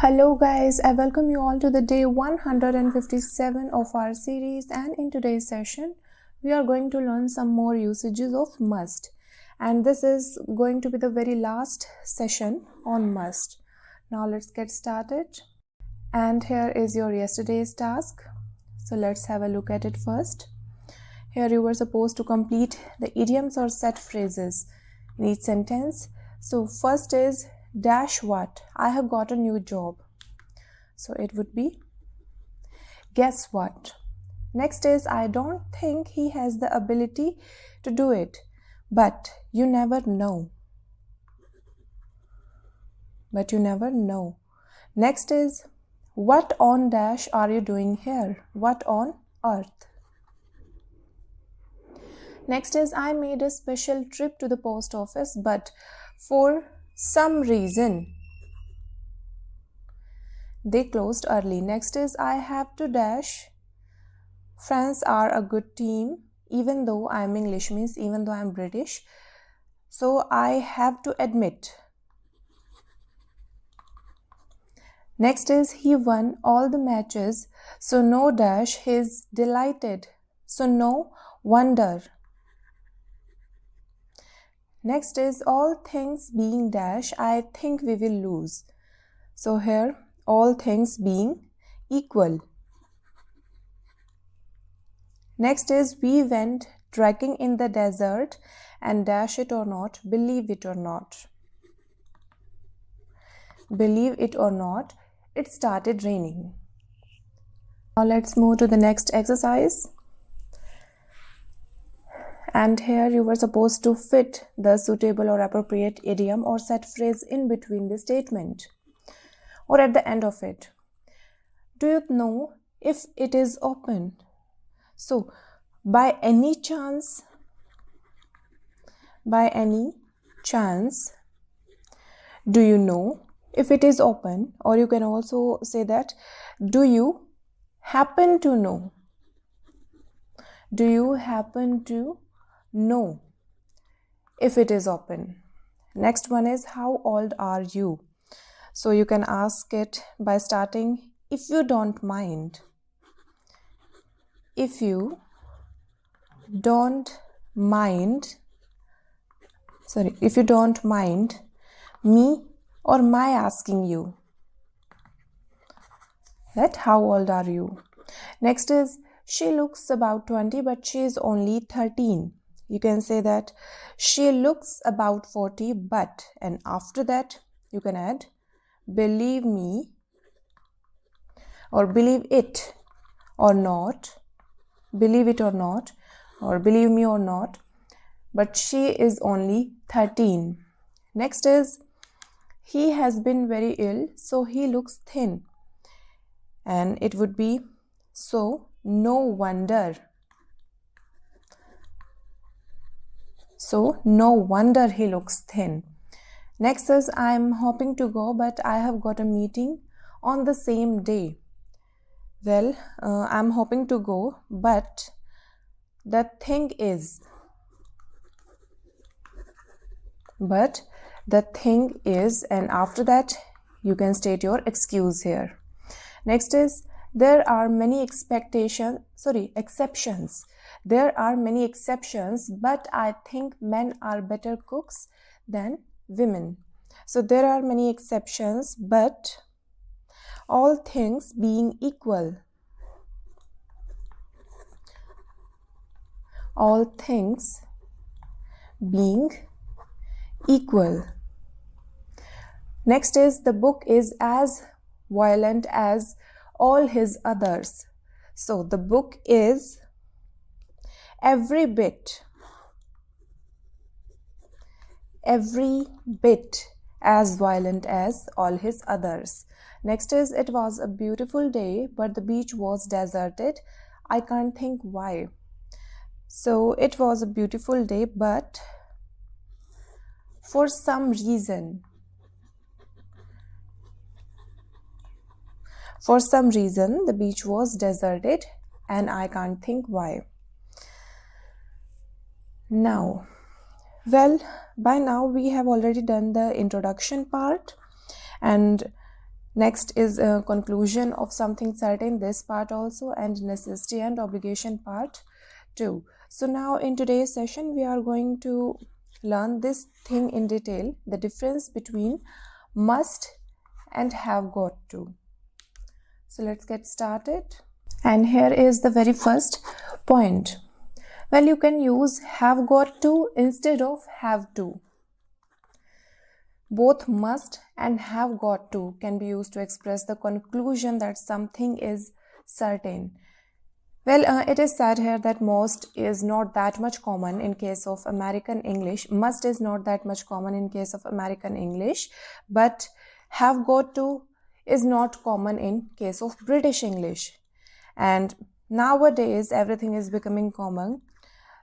Hello guys, I welcome you all to the day 157 of our series, and in today's session we are going to learn some more usages of must, and this is going to be the very last session on must. Now let's get started, and here is your yesterday's task. So let's have a look at it first. Here you were supposed to complete the idioms or set phrases in each sentence. So first is dash what, I have got a new job. So it would be guess what. Next is I don't think he has the ability to do it, but you never know. But you never know. Next is what on dash are you doing here? What on earth? Next is I made a special trip to the post office, but for some reason they closed early. Next is I have to dash. France are a good team, even though I'm English, means even though I'm British. So I have to admit. Next is he won all the matches, so no dash, he's delighted. So no wonder. Next is all things being dash, I think we will lose. So here all things being equal. Next is we went trekking in the desert, and dash it or not, believe it or not. Believe it or not, it started raining. Now let's move to the next exercise. And here you were supposed to fit the suitable or appropriate idiom or set phrase in between the statement or at the end of it. Do you know if it is open? So, by any chance, do you know if it is open? Or you can also say that, do you happen to know? Do you happen to know if it is open? Next one is how old are you? So you can ask it by starting if you don't mind. If you don't mind me or my asking you that how old are you? Next is she looks about 20 but she is only 13. You can say that she looks about 40 but, and after that you can add believe me or believe it or not, believe it or not, or believe me or not, but she is only 13. Next is he has been very ill, so he looks thin, and it would be so no wonder. So no wonder he looks thin. Next is I'm hoping to go, but I have got a meeting on the same day. Well, I'm hoping to go, but the thing is, and after that you can state your excuse here. Next is there are many exceptions. There are many exceptions, but I think men are better cooks than women. So there are many exceptions, but all things being equal. All things being equal. Next is the book is as violent as all his others. So the book is every bit as violent as all his others. Next is it was a beautiful day, but the beach was deserted. I can't think why. So it was a beautiful day, but for some reason the beach was deserted, and I can't think why. Now, by now we have already done the introduction part, and Next is a conclusion of something certain, this part also, and necessity and obligation part 2. So now in today's session we are going to learn this thing in detail, the difference between must and have got to. So let's get started. And here is the very first point. Well, you can use have got to instead of have to. Both must and have got to can be used to express the conclusion that something is certain. Well, it is said here that most is not that much common in case of American English. Must is not that much common in case of American English, but have got to is not common in case of British English. And nowadays everything is becoming common.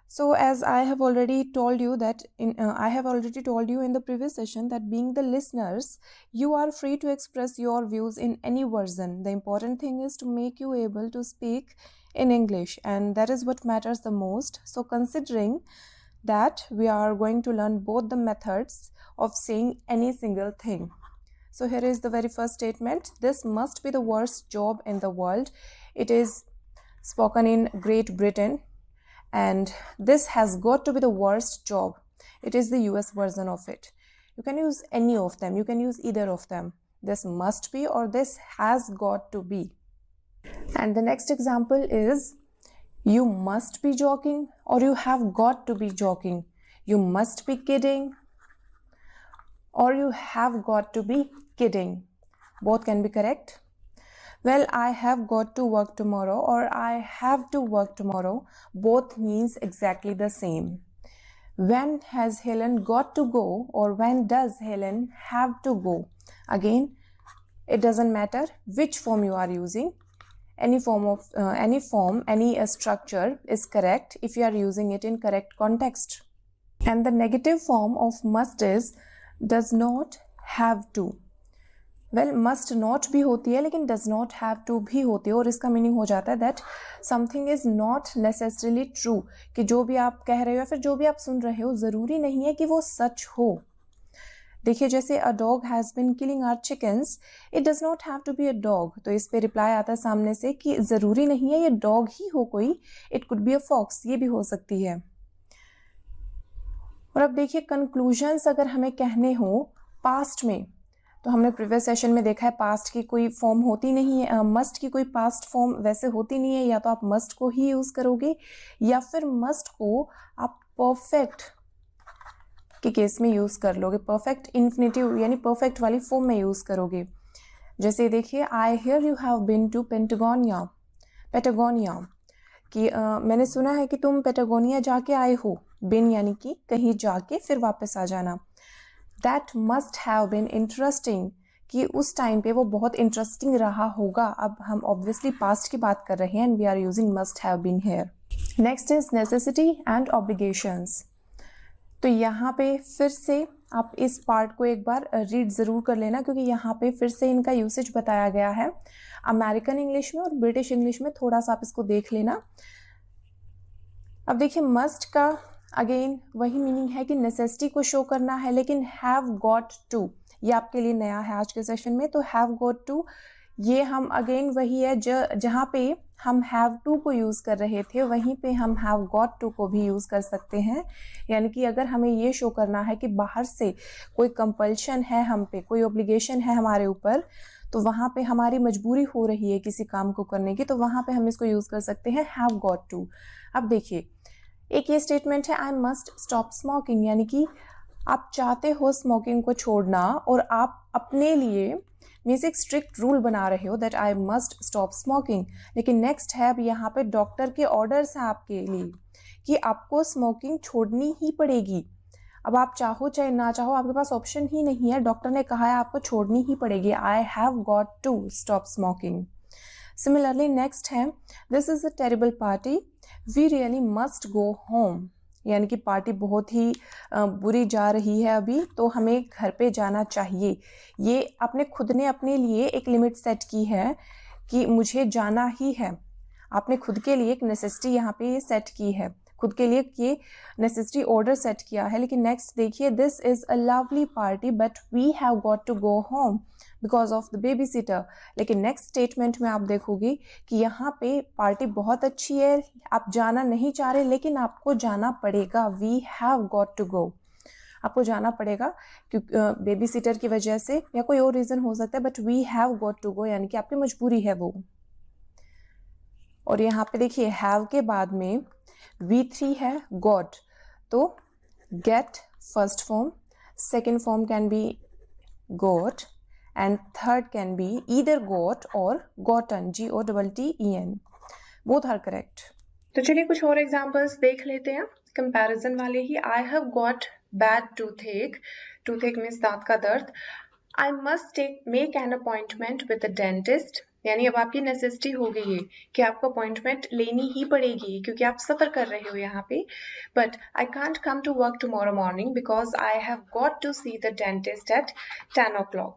So as I have already told you that in the previous session that being the listeners, you are free to express your views in any version. The important thing is to make you able to speak in English, and that is what matters the most. So considering that, we are going to learn both the methods of saying any single thing. So here is the very first statement. This must be the worst job in the world. It is spoken in Great Britain. And this has got to be the worst job. It is the US version of it. You can use any of them. You can use either of them. This must be or this has got to be. And the next example is you must be joking or you have got to be joking. You must be kidding or you have got to be kidding. Both can be correct. Well, I have got to work tomorrow or I have to work tomorrow. Both means exactly the same. When has Helen got to go or when does Helen have to go? Again, it doesn't matter which form you are using. Any structure is correct if you are using it in correct context. And the negative form of must is does not have to. Well must not भी होती है लेकिन does not have to भी होती है और इसका meaning हो जाता है that something is not necessarily true, कि जो भी आप कह रहे हो या फिर जो भी आप सुन रहे हो ज़रूरी नहीं है कि वो सच हो. देखिए जैसे a dog has been killing our chickens, it does not have to be a dog. तो इस पे रिप्लाई आता है सामने से कि ज़रूरी नहीं है ये डॉग ही हो कोई, it could be a fox, ये भी हो सकती है. और अब देखिए कंक्लूजन्स अगर हमें कहने हो पास्ट में, तो हमने प्रीवियस सेशन में देखा है पास्ट की कोई फॉर्म होती नहीं है, मस्ट की कोई पास्ट फॉर्म वैसे होती नहीं है. या तो आप मस्ट को ही यूज़ करोगे या फिर मस्ट को आप परफेक्ट के केस में यूज़ कर लोगे, परफेक्ट इन्फिनेटिव यानी परफेक्ट वाली फॉर्म में यूज़ करोगे. जैसे देखिए I hear you have been to Patagonia कि मैंने सुना है कि तुम पेटागोनिया जाके आए हो. बिन यानी कि कहीं जाके फिर वापस आ जाना. That must have been interesting, कि उस टाइम पे वो बहुत इंटरेस्टिंग रहा होगा. अब हम ऑब्वियसली पास्ट की बात कर रहे हैं and we are using must have been here. Next is necessity and obligations. तो यहाँ पे फिर से आप इस पार्ट को एक बार रीड ज़रूर कर लेना क्योंकि यहाँ पे फिर से इनका यूसेज बताया गया है अमेरिकन इंग्लिश में और ब्रिटिश इंग्लिश में. थोड़ा सा आप इसको देख लेना. अब देखिए मस्ट का अगेन वही मीनिंग है कि नेसेसिटी को शो करना है, लेकिन हैव गॉट टू ये आपके लिए नया है आज के सेशन में. तो हैव गॉट टू ये हम अगेन वही है जहाँ पे हम हैव टू को यूज़ कर रहे थे वहीं पे हम हैव गॉट टू को भी यूज़ कर सकते हैं. यानी कि अगर हमें ये शो करना है कि बाहर से कोई कंपल्शन है हम पे, कोई ऑब्लिगेशन है हमारे ऊपर, तो वहाँ पे हमारी मजबूरी हो रही है किसी काम को करने की, तो वहाँ पे हम इसको यूज़ कर सकते हैं हैव गॉट टू. अब देखिए एक ये स्टेटमेंट है आई मस्ट स्टॉप स्मोकिंग, यानी कि आप चाहते हो स्मोकिंग को छोड़ना और आप अपने लिए मीन्स एक स्ट्रिक्ट रूल बना रहे हो that I must stop smoking. लेकिन नेक्स्ट है अब यहाँ पे डॉक्टर के ऑर्डर्स हैं आपके लिए कि आपको स्मोकिंग छोड़नी ही पड़ेगी. अब आप चाहो चाहे ना चाहो आपके पास ऑप्शन ही नहीं है, डॉक्टर ने कहा है आपको छोड़नी ही पड़ेगी. I have got to stop smoking. Similarly next है this is a terrible party we really must go home, यानी कि पार्टी बहुत ही बुरी जा रही है अभी, तो हमें घर पे जाना चाहिए. ये आपने खुद ने अपने लिए एक लिमिट सेट की है कि मुझे जाना ही है. आपने खुद के लिए एक नेसेसिटी यहाँ पे सेट की है, खुद के लिए ये नेसेसिटी ऑर्डर सेट किया है. लेकिन नेक्स्ट देखिए this is a lovely party but we have got to go home. Because of the babysitter. लेकिन नेक्स्ट स्टेटमेंट में आप देखोगे कि यहाँ पे पार्टी बहुत अच्छी है, आप जाना नहीं चाह रहे लेकिन आपको जाना पड़ेगा, we have got to go, आपको जाना पड़ेगा क्योंकि बेबी सिटर की वजह से या कोई और रीज़न हो सकता है, but we have got to go यानी कि आपकी मजबूरी है वो। और यहाँ पे देखिए हैव के बाद में V3 है गॉट, तो get first form, second form can be got and third can be either got और gotten, GOTTEN, both are correct. तो चलिए कुछ और एग्जाम्पल्स देख लेते हैं कंपैरिजन वाले ही। I have got bad toothache, toothache means दांत का दर्द। I must make an appointment with the dentist, यानी अब आपकी नेसेसिटी हो गई है कि आपको अपॉइंटमेंट लेनी ही पड़ेगी क्योंकि आप सफर कर रहे हो यहाँ पे। But I can't come to work tomorrow morning because I have got to see the dentist at 10 o'clock।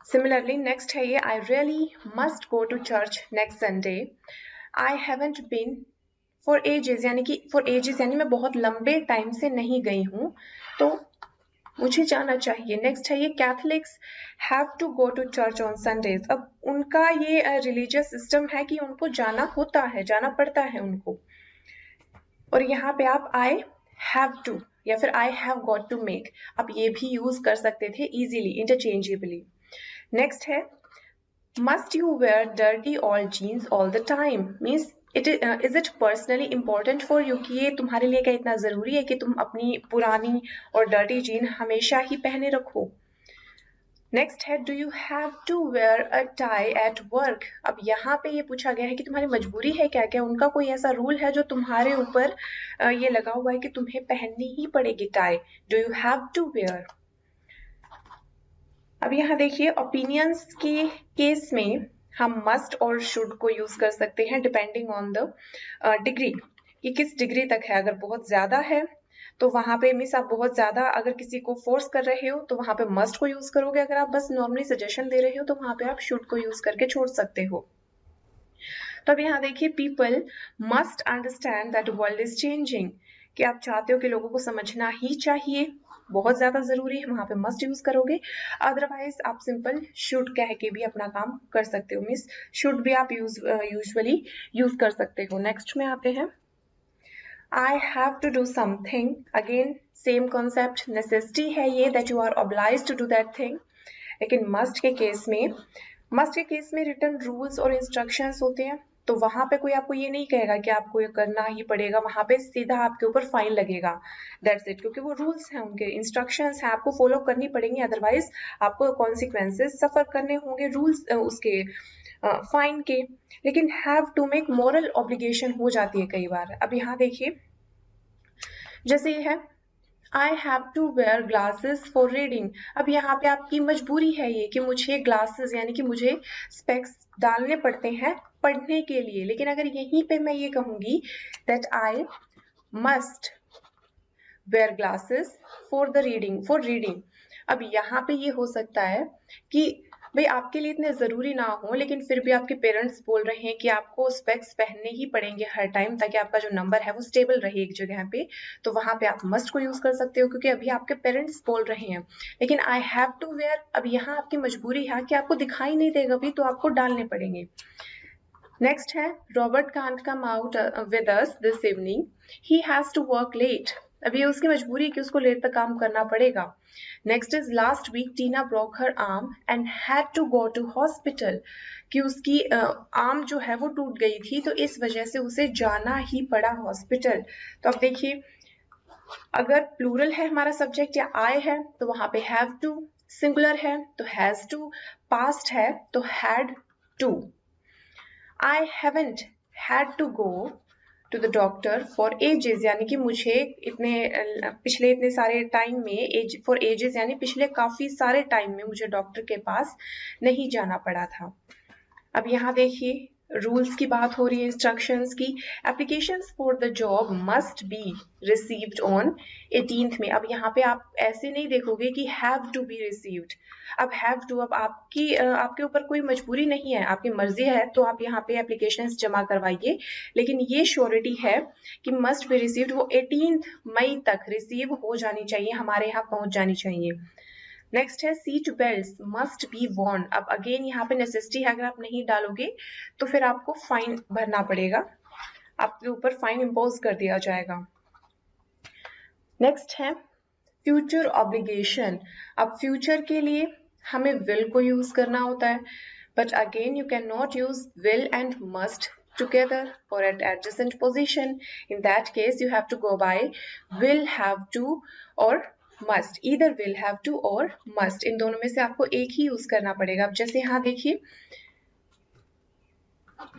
Similarly next है ये, I really must go to church next Sunday. I haven't been for ages, यानी कि for ages यानी मैं बहुत लंबे time से नहीं गई हूँ तो मुझे जाना चाहिए। नेक्स्ट है ये, Catholics have to go to church on Sundays. अब उनका ये रिलीजियस सिस्टम है कि उनको जाना होता है, जाना पड़ता है उनको। और यहाँ पे आप आई हैव टू या फिर I have got to make, आप ये भी यूज कर सकते थे इजीली, इंटरचेंजेबली। नेक्स्ट है, must you wear dirty old jeans all the time, means is it personally important for you, कि ये तुम्हारे लिए क्या इतना जरूरी है कि तुम अपनी पुरानी और डर्टी जीन हमेशा ही पहने रखो। नेक्स्ट है, do you have to wear a tie at work. अब यहाँ पे ये पूछा गया है कि तुम्हारी मजबूरी है क्या, क्या उनका कोई ऐसा रूल है जो तुम्हारे ऊपर ये लगा हुआ है कि तुम्हें पहननी ही पड़ेगी tie. Do you have to wear. अब यहाँ देखिए, ओपिनियंस के केस में हम मस्ट और शुड को यूज कर सकते हैं डिपेंडिंग ऑन द डिग्री, कि किस डिग्री तक है। अगर बहुत ज्यादा है तो वहां पे मीन्स आप बहुत ज्यादा अगर किसी को फोर्स कर रहे हो तो वहां पे मस्ट को यूज करोगे, अगर आप बस नॉर्मली सजेशन दे रहे हो तो वहां पे आप शुड को यूज करके छोड़ सकते हो। तो अब यहाँ देखिए, people must understand that world is changing, कि आप चाहते हो कि लोगों को समझना ही चाहिए, बहुत ज्यादा जरूरी है, वहां पे मस्ट यूज करोगे। अदरवाइज आप सिंपल शुड कह के भी अपना काम कर सकते हो, मीन्स शुड भी आप यूजुअली यूज कर सकते हो। नेक्स्ट में आते हैं, I have to do something, again same concept, necessity है ये that you are obliged to do that thing। लेकिन must के केस में written rules और instructions होते हैं, तो वहां पे कोई आपको ये नहीं कहेगा कि आपको ये करना ही पड़ेगा, वहां पे सीधा आपके ऊपर फाइन लगेगा, दैट्स इट, क्योंकि वो रूल्स हैं, उनके इंस्ट्रक्शंस हैं, आपको फॉलो करनी पड़ेंगी, अदरवाइज आपको कॉन्सिक्वेंसेस सफर करने होंगे रूल्स उसके फाइन के। लेकिन have to make moral obligation हो जाती है कई बार। अब यहाँ देखिए, जैसे ये है, I have to wear glasses for reading. अब यहाँ पे आपकी मजबूरी है ये कि मुझे ग्लासेस यानी कि मुझे स्पेक्स डालने पड़ते हैं पढ़ने के लिए। लेकिन अगर यहीं पे मैं ये कहूंगी that I must where glasses for the reading, अब यहाँ पे ये हो सकता है कि भाई आपके लिए इतने जरूरी ना हो, लेकिन फिर भी आपके पेरेंट्स बोल रहे हैं कि आपको स्पेक्स पहनने ही पड़ेंगे हर टाइम ताकि आपका जो नंबर है वो स्टेबल रहे एक जगह पे, तो वहां पे आप मस्ट को यूज कर सकते हो क्योंकि अभी आपके पेरेंट्स बोल रहे हैं। लेकिन आई हैव टू वेयर, अब यहाँ आपकी मजबूरी है कि आपको दिखाई नहीं देगा भी, तो आपको डालने पड़ेंगे। नेक्स्ट है, Robert can't come out with us this evening, he has to work late. अभी उसकी मजबूरी है कि उसको लेट तक काम करना पड़ेगा। Next is, last week Tina broke her arm and had to go to hospital, कि उसकी आर्म जो है वो टूट गई थी तो इस वजह से उसे जाना ही पड़ा हॉस्पिटल। तो अब देखिए, अगर प्लूरल है हमारा सब्जेक्ट या आई है तो वहां पे हैव टू, सिंगुलर है तो हैज टू, पास्ट है तो had to. I haven't had to go to the doctor for ages, यानी कि मुझे पिछले इतने सारे टाइम में, फॉर एजेस यानी पिछले काफी सारे टाइम में मुझे डॉक्टर के पास नहीं जाना पड़ा था। अब यहाँ देखिए, रूल्स की बात हो रही है, इंस्ट्रक्शंस की। Applications for the job must be received on 18th में। अब यहाँ पे आप ऐसे नहीं देखोगे कि हैव टू बी रिसीव्ड, अब हैव टू, अब आपके ऊपर कोई मजबूरी नहीं है, आपकी मर्जी है तो आप यहाँ पे एप्लीकेशंस जमा करवाइए, लेकिन ये श्योरिटी है कि मस्ट बी रिसीव्ड वो 18th मई तक रिसीव हो जानी चाहिए, हमारे यहाँ पहुंच जानी चाहिए। नेक्स्ट है seat belts must be Warne. अब अगेन यहाँ पे नेसेसिटी है, अगर आप नहीं डालोगे तो फिर आपको फाइन भरना पड़ेगा, आपके ऊपर फाइन इम्पोज कर दिया जाएगा। नेक्स्ट है फ्यूचर ऑब्लिगेशन। अब फ्यूचर के लिए हमें विल को यूज करना होता है, but again you cannot use will and must together or at adjacent position. In that case you have to go by will, have to or must. Either will, have to or must, इन दोनों में से आपको एक ही use करना पड़ेगा। अब जैसे यहाँ देखिए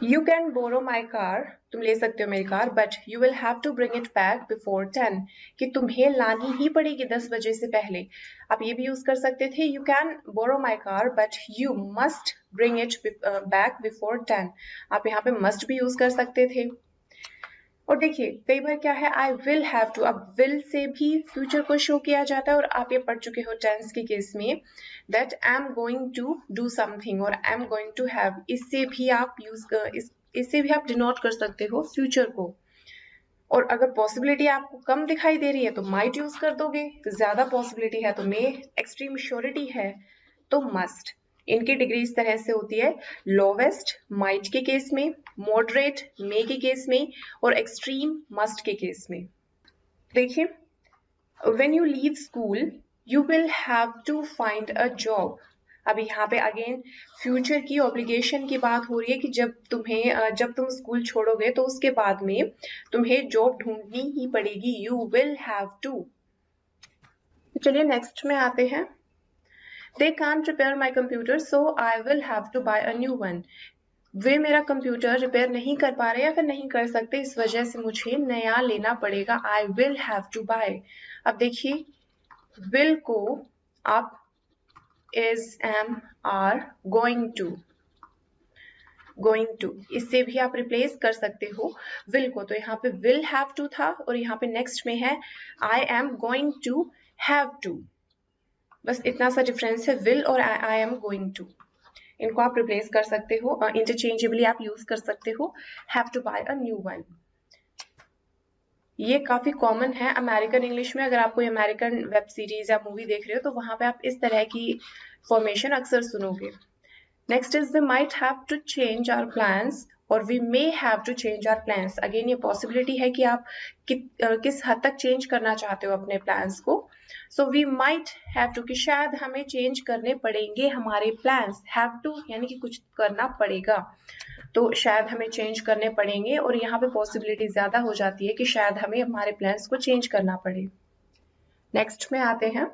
You can borrow my car, तुम ले सकते हो मेरी car, but you will have to bring it back before 10, कि तुम्हें लानी ही पड़ेगी 10 बजे से पहले। आप ये भी यूज कर सकते थे You can borrow my car but you must bring it back before 10। आप यहाँ पे must भी यूज कर सकते थे। और देखिए कई बार क्या है I will have to, अब will से भी फ्यूचर को शो किया जाता है, और आप ये पढ़ चुके हो टेंस के केस में that I am going to do something और I am going to have, इससे भी आप इससे भी आप डिनोट कर सकते हो फ्यूचर को। और अगर पॉसिबिलिटी आपको कम दिखाई दे रही है तो माइट यूज कर दोगे, तो ज्यादा पॉसिबिलिटी है तो मे, एक्सट्रीम श्योरिटी है तो मस्ट। इनकी डिग्री इस तरह से होती है लोवेस्ट माइट के केस में, मॉडरेट मे के केस में, और एक्सट्रीम मस्ट के केस में। देखिए when you leave school you will have to find a job. अब यहाँ पे अगेन फ्यूचर की ऑब्लिगेशन की बात हो रही है कि जब तुम स्कूल छोड़ोगे तो उसके बाद में तुम्हें जॉब ढूंढनी ही पड़ेगी, यू विल हैव टू। चलिए नेक्स्ट में आते हैं। They can't repair my computer so I will have to buy a new one। वे मेरा कंप्यूटर रिपेयर नहीं कर पा रहे या फिर नहीं कर सकते, इस वजह से मुझे नया लेना पड़ेगा, I will have to buy। अब देखिए will को आप is, am, are, going to इससे भी आप रिप्लेस कर सकते हो will को। तो यहाँ पे will have to था और यहाँ पे नेक्स्ट में है I am going to have to, बस इतना सा डिफरेंस है will और I am going to। इनको आप रिप्लेस कर सकते हो, इंटरचेंजेबली आप यूज कर सकते हो have to buy a new one। ये काफी कॉमन है अमेरिकन इंग्लिश में, अगर आप कोई अमेरिकन वेब सीरीज या मूवी देख रहे हो तो वहां पे आप इस तरह की फॉर्मेशन अक्सर सुनोगे। Next is we might have to change our plans और we may have to change our plans. Again ये पॉसिबिलिटी है कि आप किस हद तक चेंज करना चाहते हो अपने प्लान्स को। So we might have to, कि शायद हमें चेंज करने पड़ेंगे हमारे प्लान्स। हैव टू यानी कि कुछ करना पड़ेगा, तो शायद हमें चेंज करने पड़ेंगे, और यहाँ पे पॉसिबिलिटी ज्यादा हो जाती है कि शायद हमें हमारे प्लान्स को चेंज करना पड़े। नेक्स्ट में आते हैं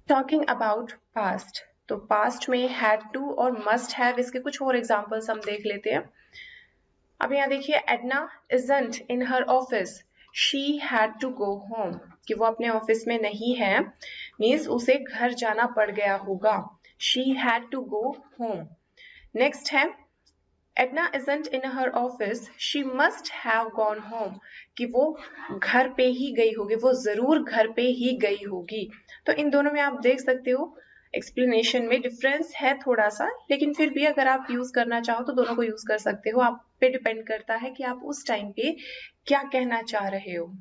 टॉकिंग अबाउट पास्ट। तो पास्ट में हैड टू और मस्ट हैव, इसके कुछ और एग्जांपल्स हम देख लेते हैं। अब यहाँ देखिए Edna isn't in her office, she had to go home, कि वो अपने ऑफिस में नहीं है, मीन्स उसे घर जाना पड़ गया होगा, she had to go home. Next है Edna isn't in her office, she must have gone home, कि वो घर पे ही गई होगी, वो जरूर घर पे ही गई होगी। तो इन दोनों में आप देख सकते हो एक्सप्लेनेशन में डिफरेंस है थोड़ा सा, लेकिन फिर भी अगर आप यूज करना चाहो तो दोनों को यूज कर सकते हो। आप पे डिपेंड करता है कि आप उस टाइम पे क्या कहना चाह रहे हो।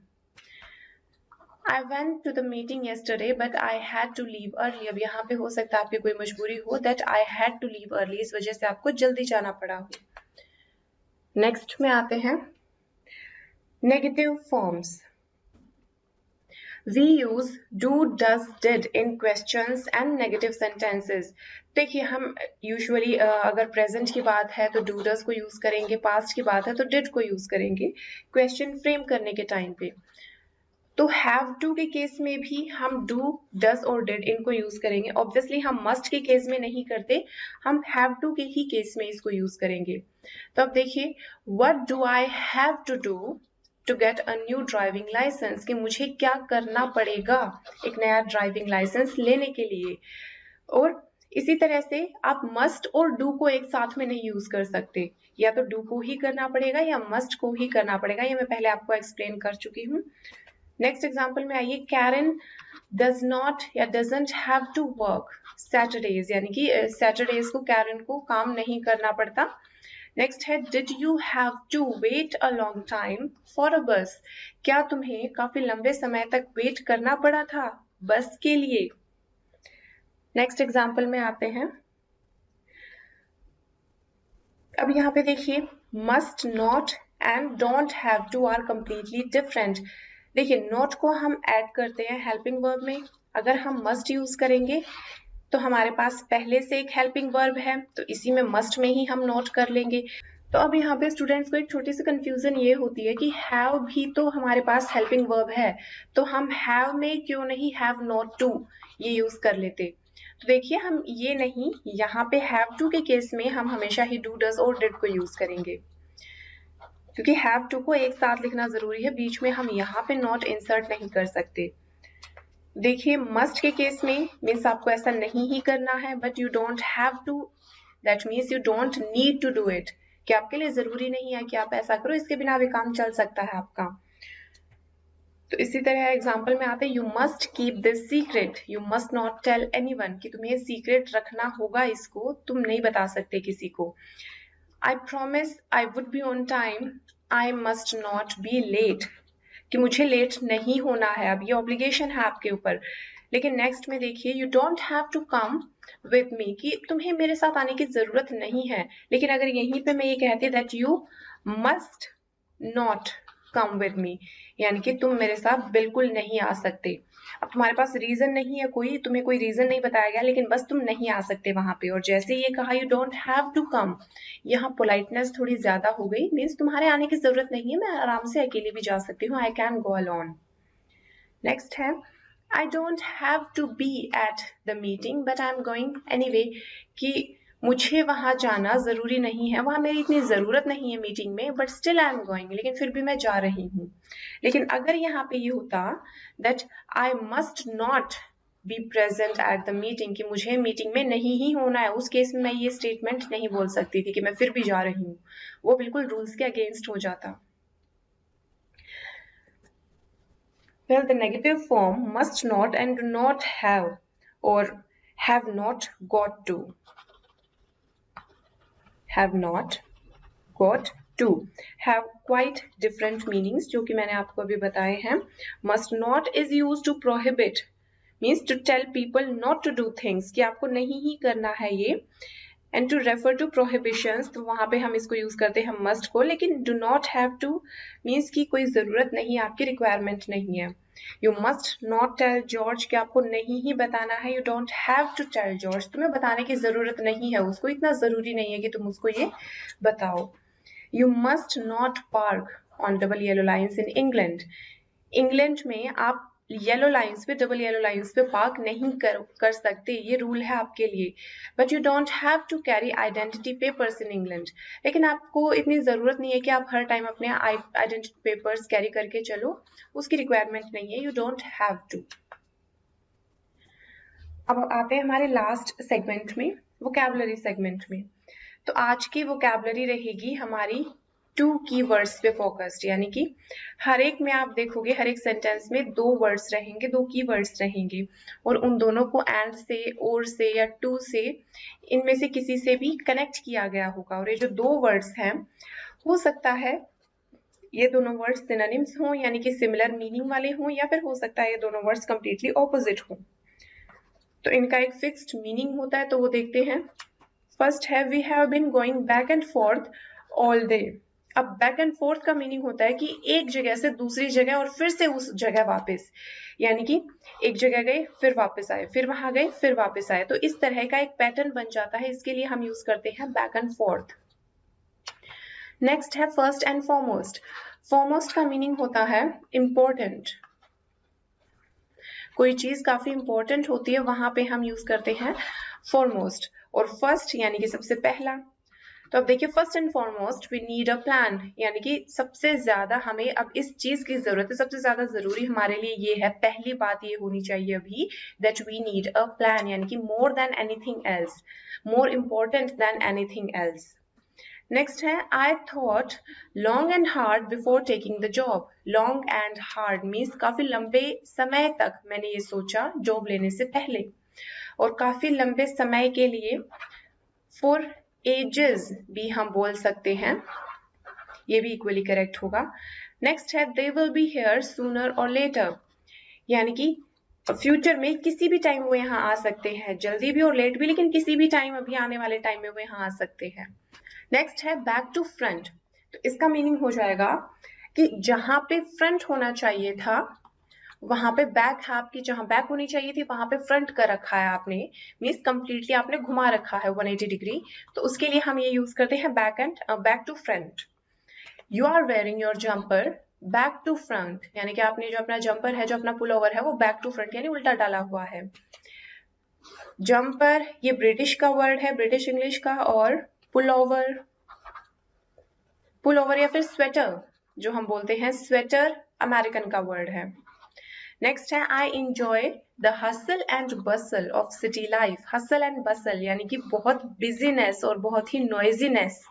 I went to the meeting yesterday but I had to leave early। अब यहाँ पे हो सकता है आपकी कोई मजबूरी हो, that I had to leave early, इस वजह से आपको जल्दी जाना पड़ा हो। नेक्स्ट में आते हैं negative forms. We use do, does, did in questions and negative sentences। देखिए हम यूजुअली अगर प्रेजेंट की बात है तो do, does को यूज करेंगे, पास्ट की बात है तो did को यूज करेंगे क्वेश्चन फ्रेम करने के टाइम पे। तो have to के केस में भी हम do, does और did इनको यूज करेंगे। ऑब्वियसली हम must के केस में नहीं करते, हम have to के ही केस में इसको यूज करेंगे। तो अब देखिए what do I have to do to get a new driving license, कि मुझे क्या करना पड़ेगा एक नया ड्राइविंग लाइसेंस लेने के लिए। और इसी तरह से आप मस्ट और डू को एक साथ में नहीं यूज कर सकते, या तो डू को ही करना पड़ेगा या मस्ट को ही करना पड़ेगा, ये मैं पहले आपको एक्सप्लेन कर चुकी हूँ। नेक्स्ट एग्जाम्पल में आइए, कैरन डज नॉट या doesn't have to work Saturdays, यानी कि सैटरडेज को कैरन को काम नहीं करना पड़ता। नेक्स्ट है did you have to wait a long time for a bus, क्या तुम्हें काफी लंबे समय तक वेट करना पड़ा था बस के लिए। नेक्स्ट एग्जाम्पल में आते हैं। अब यहाँ पे देखिए must not and don't have to are completely different. देखिए नॉट को हम ऐड करते हैं हेल्पिंग वर्ब में। अगर हम मस्ट यूज करेंगे तो हमारे पास पहले से एक हेल्पिंग वर्ब है, तो इसी में मस्ट में ही हम नोट कर लेंगे। तो अब यहाँ पे स्टूडेंट्स को एक छोटी सी कंफ्यूजन ये होती है कि हैव भी तो हमारे पास हेल्पिंग वर्ब है, तो हम हैव में क्यों नहीं हैव नॉट टू ये यूज कर लेते। तो देखिए हम ये नहीं, यहाँ पे हैव टू के केस में हम हमेशा ही डू डज और डिड को यूज करेंगे, क्योंकि हैव टू को एक साथ लिखना जरूरी है, बीच में हम यहाँ पे नॉट इंसर्ट नहीं कर सकते। देखिए मस्ट के केस में मीन्स आपको ऐसा नहीं ही करना है, but you don't have to, that means you don't need to do it, कि आपके लिए जरूरी नहीं है कि आप ऐसा करो, इसके बिना भी काम चल सकता है आपका। तो इसी तरह एग्जाम्पल में आते हैं you must keep this secret, you must not tell anyone, कि तुम्हें सीक्रेट रखना होगा, इसको तुम नहीं बता सकते किसी को। I promise I would be on time, I must not be late, कि मुझे लेट नहीं होना है, अब ये ऑब्लिगेशन है आपके ऊपर। लेकिन नेक्स्ट में देखिए you don't have to come with me, कि तुम्हें मेरे साथ आने की जरूरत नहीं है। लेकिन अगर यहीं पे मैं ये कहती that you must not come with मी, यानी कि तुम मेरे साथ बिल्कुल नहीं आ सकते। अब तुम्हारे पास रीजन नहीं है कोई, तुम्हें कोई रीजन नहीं बताया गया, लेकिन बस तुम नहीं आ सकते वहां पे। और जैसे ये कहा you don't have to come, यहाँ पोलाइटनेस थोड़ी ज्यादा हो गई, मीन्स तुम्हारे आने की जरूरत नहीं है, मैं आराम से अकेले भी जा सकती हूँ, I can go alone. Next है I don't have to be at the meeting but I am going anyway, कि मुझे वहां जाना जरूरी नहीं है, वहां मेरी इतनी जरूरत नहीं है मीटिंग में, but still I am going, लेकिन फिर भी मैं जा रही हूँ। लेकिन अगर यहाँ पे ये होता that I must not be present at the meeting, कि मुझे मीटिंग में नहीं ही होना है, उस केस में मैं ये स्टेटमेंट नहीं बोल सकती थी कि मैं फिर भी जा रही हूँ, वो बिल्कुल रूल्स के अगेंस्ट हो जाता। Well, the negative form must not and do not have or have not got to. Have not got to have quite different meanings, जो कि मैंने आपको अभी बताए हैं। Must not is used to prohibit, means to tell people not to do things, कि आपको नहीं ही करना है ये। And to refer to prohibitions, तो वहां पे हम इसको यूज करते हैं मस्ट को। लेकिन do not have to means की कोई जरूरत नहीं, आपकी रिक्वायरमेंट नहीं है। You must not tell George, कि आपको नहीं ही बताना है, you don't have to tell George, तुम्हें बताने की जरूरत नहीं है उसको, इतना जरूरी नहीं है कि तुम उसको ये बताओ। You must not park on double yellow lines in England, England में आप येलो लाइंस पे, डबल येलो लाइंस पे पार्क नहीं कर सकते, ये रूल है आपके लिए। But you don't have to carry identity papers in England, लेकिन आपको इतनी जरूरत नहीं है कि आप हर टाइम अपने आइडेंटिटी पेपर्स कैरी करके चलो, उसकी रिक्वायरमेंट नहीं है, यू डोंट हैव टू। अब आते हैं हमारे लास्ट सेगमेंट में, वोकैबुलरी सेगमेंट में। तो आज की वोकैबुलरी रहेगी हमारी 2 कीवर्ड्स पे फोकस्ड, यानी कि हर एक में आप देखोगे हर एक सेंटेंस में 2 वर्ड्स रहेंगे, 2 कीवर्ड्स रहेंगे, और उन दोनों को एंड से, और से या टू से, इनमें से किसी से भी कनेक्ट किया गया होगा। और ये जो 2 वर्ड्स हैं, हो सकता है ये दोनों वर्ड्स सिनोनिम्स हों, यानी कि सिमिलर मीनिंग वाले हों, या फिर हो सकता है ये दोनों वर्ड्स कंप्लीटली ऑपोजिट हों। तो इनका एक फिक्स्ड मीनिंग होता है, तो वो देखते हैं। फर्स्ट है we have been going back and forth all day. अब बैक एंड फोर्थ का मीनिंग होता है कि एक जगह से दूसरी जगह और फिर से उस जगह वापस, यानी कि एक जगह गए फिर वापस आए, फिर वहां गए फिर वापस आए, तो इस तरह का एक पैटर्न बन जाता है, इसके लिए हम यूज करते हैं बैक एंड फोर्थ। नेक्स्ट है फर्स्ट एंड फॉरमोस्ट। फॉरमोस्ट का मीनिंग होता है इंपॉर्टेंट, कोई चीज काफी इंपॉर्टेंट होती है वहां पे हम यूज करते हैं फॉरमोस्ट। और फर्स्ट यानी कि सबसे पहला। तो अब देखिए first and foremost we need a plan, यानी कि सबसे ज्यादा हमें अब इस चीज की जरूरत है, सबसे ज्यादा जरूरी हमारे लिए ये है, पहली बात ये होनी चाहिए अभी, that we need a plan, यानी कि more than anything else, more important than anything else. Next है I thought long and hard before taking the job. Long and hard means काफी लंबे समय तक मैंने ये सोचा जॉब लेने से पहले, और काफी लंबे समय के लिए फॉर एजेस भी हम बोल सकते हैं, ये भी इक्वली करेक्ट होगा। नेक्स्ट है they will be here sooner और लेटर, यानी कि फ्यूचर में किसी भी टाइम वो यहाँ आ सकते हैं, जल्दी भी और लेट भी, लेकिन किसी भी टाइम अभी आने वाले टाइम में वो यहाँ आ सकते हैं। नेक्स्ट है बैक टू फ्रंट। तो इसका मीनिंग हो जाएगा कि जहां पे फ्रंट होना चाहिए था वहां पे बैक है आपकी, जहां बैक होनी चाहिए थी वहां पे फ्रंट कर रखा है आपने, मीन्स कंप्लीटली आपने घुमा रखा है 180 डिग्री। तो उसके लिए हम ये यूज करते हैं back to front. You are wearing your jumper back to front, यानी कि आपने जो अपना जम्पर है, जो अपना पुल ओवर है, वो बैक टू फ्रंट यानी उल्टा डाला हुआ है। जम्पर ये ब्रिटिश का वर्ड है, ब्रिटिश इंग्लिश का, और पुल ओवर या फिर स्वेटर जो हम बोलते हैं, स्वेटर अमेरिकन का वर्ड है। नेक्स्ट है I enjoy the hustle and Bansal of city life. Hustle and बसल यानी कि बहुत बिजीनेस और बहुत ही नॉइजीनेस,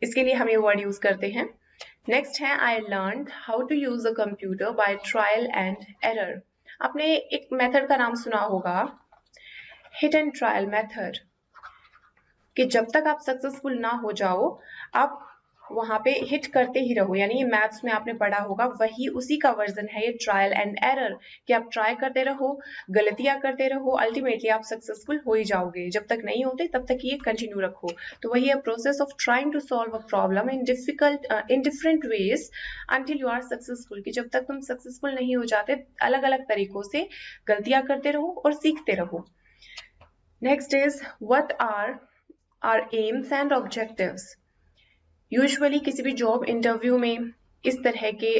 इसके लिए हम ये वर्ड यूज करते हैं। नेक्स्ट है I learn how to use a computer by trial and error. आपने एक मेथड का नाम सुना होगा, हिट एंड ट्रायल मेथड, कि जब तक आप सक्सेसफुल ना हो जाओ आप वहां पे हिट करते ही रहो, यानी ये मैथ्स में आपने पढ़ा होगा, वही उसी का वर्जन है ये ट्रायल एंड एरर, कि आप ट्राई करते रहो, गलतियां करते रहो, अल्टीमेटली आप सक्सेसफुल हो ही जाओगे। जब तक नहीं होते तब तक ये कंटिन्यू रखो। तो वही है process of trying to solve a problem in different ways until you are successful, कि जब तक तुम सक्सेसफुल नहीं हो जाते अलग अलग तरीकों से गलतियां करते रहो और सीखते रहो। Next is what are our aims and objectives. Usually किसी भी जॉब इंटरव्यू में इस तरह के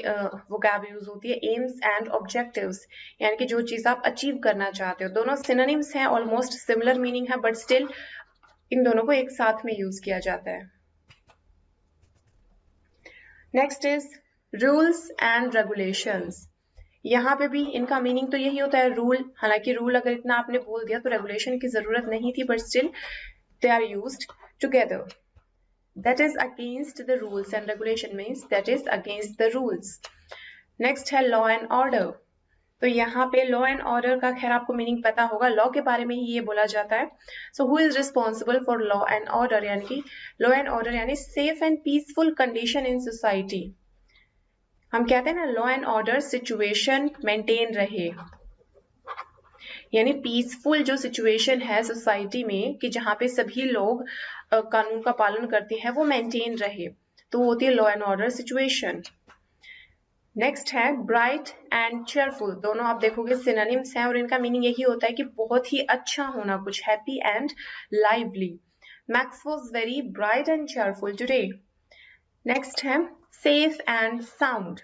वोकैब यूज होती है, एम्स एंड ऑब्जेक्टिव्स, यानी कि जो चीज आप अचीव करना चाहते हो। दोनों सिनोनिम्स हैं, ऑलमोस्ट सिमिलर मीनिंग है, बट स्टिल इन दोनों को एक साथ में यूज किया जाता है। Next is rules and regulations. यहाँ पे भी इनका मीनिंग तो यही होता है, रूल। हालांकि रूल अगर इतना आपने बोल दिया तो रेगुलेशन की जरूरत नहीं थी, but still they are used together. That is against the rules and regulation means that is against the rules. Next है law and order। तो यहाँ पे law and order का खैर आपको मीनिंग पता होगा, लॉ के बारे में ही ये बोला जाता है। So who is responsible for law and order, यानी कि law and order यानी safe and peaceful condition in society। हम कहते हैं ना law and order situation maintain रहे, यानी पीसफुल जो सिचुएशन है सोसाइटी में, कि जहाँ पे सभी लोग कानून का पालन करते हैं, वो मेंटेन रहे, तो वो होती है law and order situation. Next है ब्राइट एंड चेयरफुल। दोनों आप देखोगे सिनोनिम्स हैं और इनका मीनिंग यही होता है कि बहुत ही अच्छा होना, कुछ happy and lively. Max was very bright and cheerful today. Next है सेफ एंड साउंड।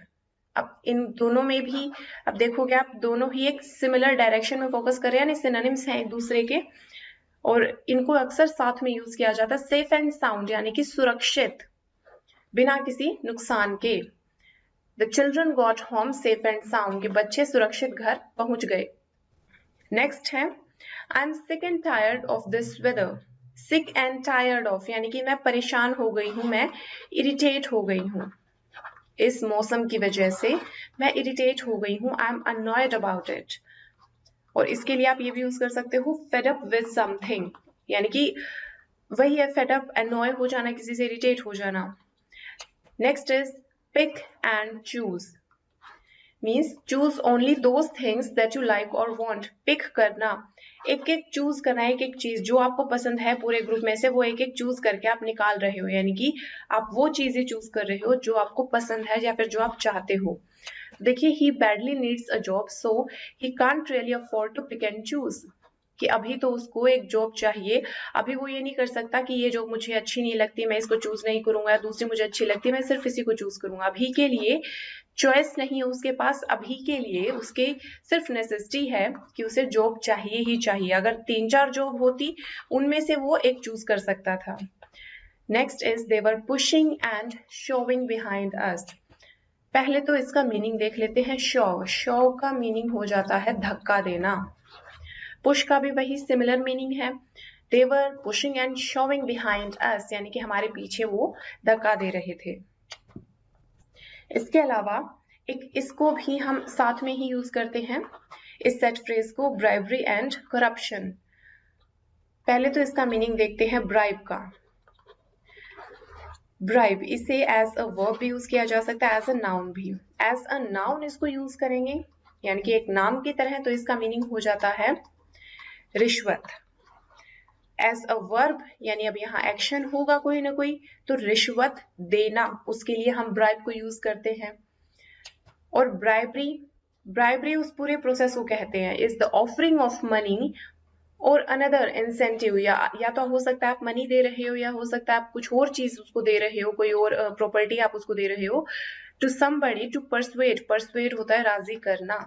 अब इन दोनों में भी अब देखोगे आप, दोनों ही एक सिमिलर डायरेक्शन में फोकस कर रहे हैं, यानी सिनोनिम्स हैं एक दूसरे के, और इनको अक्सर साथ में यूज किया जाता है। सेफ एंड साउंड यानी कि सुरक्षित, बिना किसी नुकसान के। The children got home safe and sound, के बच्चे सुरक्षित घर पहुंच गए। नेक्स्ट है I am sick and tired of this weather. Sick and tired of यानी कि मैं परेशान हो गई हूं, मैं इरिटेट हो गई हूं, इस मौसम की वजह से मैं इरिटेट हो गई हूं, I am annoyed about it. और इसके लिए आप ये भी यूज कर सकते हो फेड अप विद समथिंग, यानी कि वही है फेड अप, अनॉय हो जाना, किसी से इरिटेट हो जाना। Next is pick and choose, means choose only those things that you like और वांट। पिक करना, एक एक चूज करना, एक एक चीज जो आपको पसंद है पूरे ग्रुप में से, वो एक एक चूज करके आप निकाल रहे हो, यानी कि आप वो चीजें चूज कर रहे हो जो आपको पसंद है या फिर जो आप चाहते हो। देखिए he badly needs a job so he can't really afford to pick and choose, कि अभी तो उसको एक जॉब चाहिए, अभी वो ये नहीं कर सकता कि ये जॉब मुझे अच्छी नहीं लगती, मैं इसको चूज नहीं करूंगा, दूसरी मुझे अच्छी लगती है, मैं सिर्फ इसी को चूज करूंगा। अभी के लिए चॉइस नहीं है उसके पास, अभी के लिए उसके सिर्फ नेसेसिटी है कि उसे जॉब चाहिए ही चाहिए। अगर 3-4 जॉब होती उनमें से वो एक चूज कर सकता था। Next is they were pushing and shoving behind अस। पहले तो इसका मीनिंग देख लेते हैं। शोव, शोव का मीनिंग हो जाता है धक्का देना। पुश का भी वही सिमिलर मीनिंग है। They were pushing and shoving behind us यानी कि हमारे पीछे वो धक्का दे रहे थे। इसके अलावा एक इसको भी हम साथ में ही यूज करते हैं, इस सेट फ्रेज को, ब्राइबरी एंड करप्शन। पहले तो इसका मीनिंग देखते हैं ब्राइब का। ब्राइब, इसे एज अ वर्ब भी यूज किया जा सकता है, एज अ नाउन भी। एज अ नाउन इसको यूज करेंगे यानी कि एक नाम की तरह, तो इसका मीनिंग हो जाता है रिश्वत। एज अ वर्ब यानी अब यहाँ एक्शन होगा कोई ना कोई, तो रिश्वत देना, उसके लिए हम ब्राइब को यूज करते हैं। और ब्राइबरी उस पूरे प्रोसेस को कहते हैं, is the offering of money और अनदर इंसेंटिव, या तो हो सकता है आप मनी दे रहे हो, या हो सकता है आप कुछ और चीज उसको दे रहे हो, कोई और प्रॉपर्टी आप उसको दे रहे हो। टू समबडी टू परसुएड होता है राजी करना।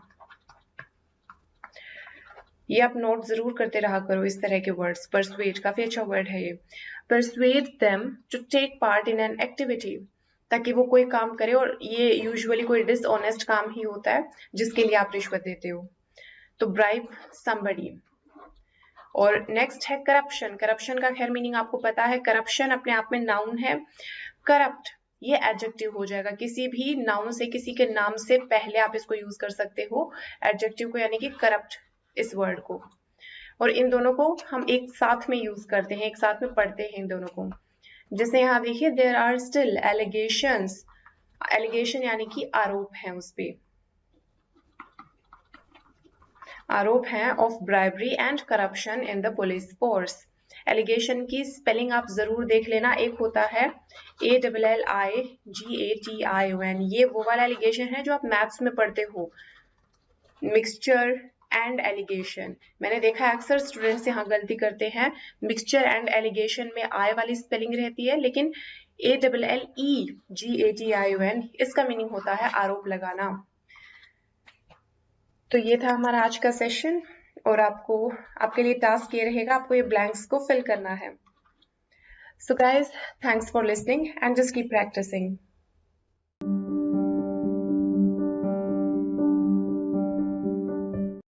ये आप नोट जरूर करते रहा करो इस तरह के वर्ड्स। परसुएड काफी अच्छा वर्ड है ये। Persuade them to take part in an activity, ताकि वो कोई काम करे, और ये यूजुअली कोई डिसऑनेस्ट काम ही होता है जिसके लिए आप रिश्वत देते हो। तो ब्राइब समबडी। और नेक्स्ट है करप्शन। करप्शन का खैर मीनिंग आपको पता है, करप्शन अपने आप में नाउन है। करप्ट ये एडजेक्टिव हो जाएगा, किसी भी नाउन से, किसी के नाम से पहले आप इसको यूज कर सकते हो एडजेक्टिव को, यानी कि करप्ट इस वर्ड को। और इन दोनों को हम एक साथ में यूज करते हैं, एक साथ में पढ़ते हैं इन दोनों को। जैसे यहाँ देखिए, there are still allegations, allegation यानी कि आरोप है, उस पे आरोप हैं, of bribery and corruption in the police force. Allegation की स्पेलिंग आप जरूर देख लेना, एक होता है ALLIGATION, ये वो वाला एलिगेशन है जो आप मैथ्स में पढ़ते हो, मिक्सचर एंड एलिगेशन। मैंने देखा है अक्सर स्टूडेंट्स यहाँ गलती करते हैं, मिक्सचर एंड एलिगेशन में आई वाली स्पेलिंग रहती है, लेकिन ALLEGATION इसका मीनिंग होता है आरोप लगाना। तो ये था हमारा आज का सेशन, और आपके लिए टास्क ये रहेगा, आपको ये ब्लैंक्स को फिल करना है। So guys, thanks for listening and just keep practising.